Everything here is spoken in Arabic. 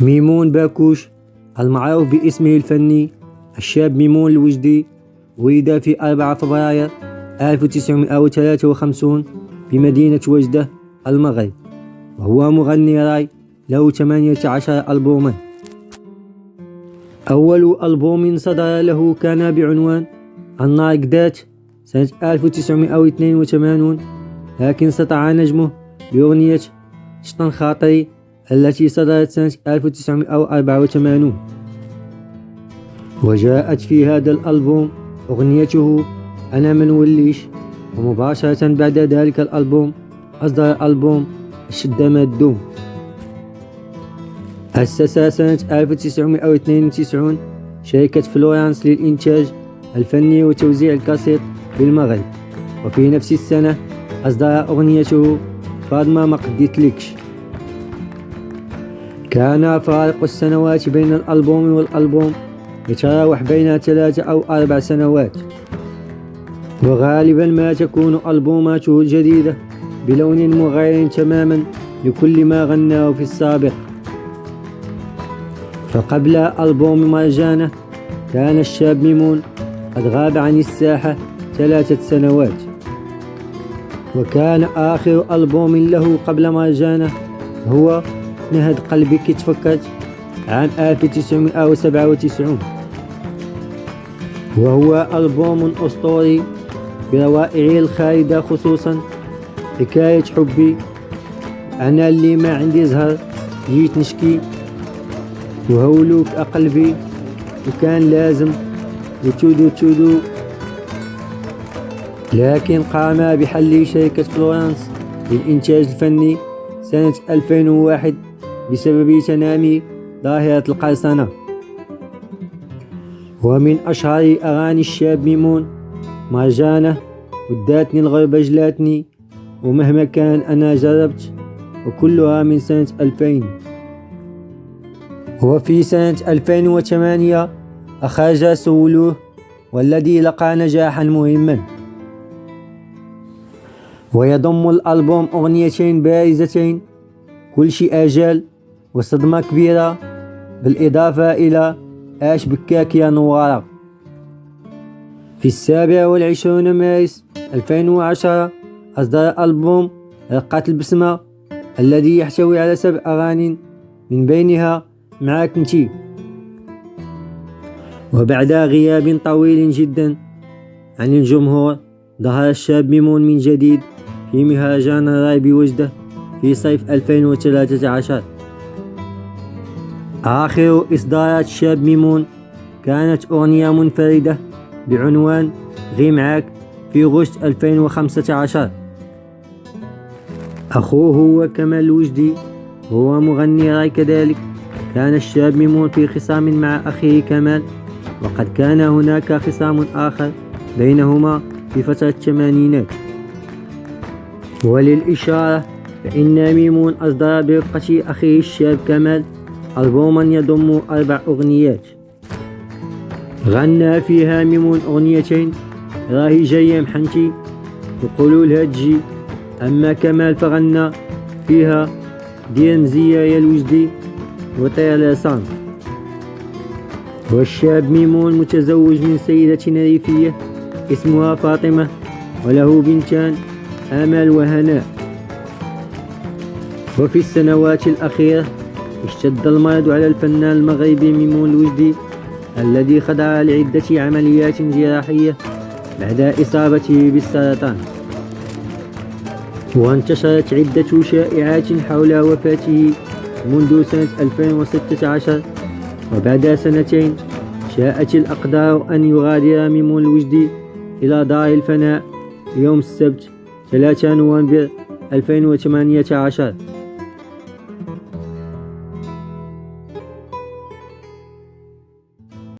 ميمون باكوش المعروف باسمه الفني الشاب ميمون الوجدي ولد في 4 فبراير 1953 بمدينة وجدة المغرب، وهو مغني راي له 18 ألبوما. أول ألبوم صدر له كان بعنوان النارقدات سنة 1982، لكن سطع نجمه بأغنية شطن خاطري التي صدرت سنة 1984، وجاءت في هذا الألبوم أغنيته أنا منوليش. ومباشرة بعد ذلك الألبوم أصدر ألبوم الشدة ما تدوم. أسس سنة 1992 شركة فلورانس للإنتاج الفني وتوزيع الكاسيت بالمغرب، وفي نفس السنة أصدر أغنيته فاطمة ما قديتلكش. كان فارق السنوات بين الألبوم والألبوم يتراوح بين 3 أو 4 سنوات، وغالبا ما تكون ألبوماته الجديدة بلون مغاير تماما لكل ما غناه في السابق. فقبل ألبوم مرجانة كان الشاب ميمون قد غاب عن الساحة 3 سنوات، وكان آخر ألبوم له قبل مرجانة هو نهد قلبك تفكرت عام 1997، وهو ألبوم أسطوري بروائعه الخالدة، خصوصا حكاية حبي، أنا اللي ما عندي زهر جيت نشكي، وهولوك أقلبي، وكان لازم، وتودو. لكن قام بحل شركة فلورانس للإنتاج الفني سنة 2001 بسبب تنامي ظاهرة القرصنة. ومن أشهر أغاني الشاب ميمون مرجانة، وداتني الغربة جلاتني، ومهما كان أنا جربت، وكلها من سنة 2000. وفي سنة 2008 أخرج سولوه، والذي لقى نجاحا مهما. ويضم الألبوم أغنيتين بارزتين، كل شيء أجل وصدمة كبيرة، بالإضافة إلى آش بكاك يا نوارة. في 27 مارس 2010 أصدر ألبوم رقة البسمة، الذي يحتوي على 7 أغاني من بينها معاك انتي. وبعد غياب طويل جدا عن الجمهور ظهر الشاب ميمون من جديد في مهرجان الراي بوجدة في صيف 2013. آخر إصدارات الشاب ميمون كانت أغنية منفردة بعنوان غي معاك في غشت 2015. أخوه هو كمال الوجدي، هو مغني راي كذلك. كان الشاب ميمون في خصام مع أخيه كمال، وقد كان هناك خصام آخر بينهما في فترة الثمانينات. وللإشارة فإن ميمون أصدر برفقة أخيه الشاب كمال ألبوما يضم 4 أغنيات، غنى فيها ميمون أغنيتين راهي جاية محنتي وقولوا لها تجي، أما كمال فغنى فيها دير مزية يا الوجدي وطير العصام. والشاب ميمون متزوج من سيدة ريفية اسمها فاطمة، وله بنتان آمال وهناء. وفي السنوات الأخيرة اشتد المرض على الفنان المغربي ميمون الوجدي، الذي خضع لعدة عمليات جراحية بعد إصابته بالسرطان. وانتشرت عدة شائعات حول وفاته منذ سنة 2016، وبعد 2 سنين شاءت الأقدار أن يغادر ميمون الوجدي إلى دار الفناء يوم السبت 3 نوفمبر 2018.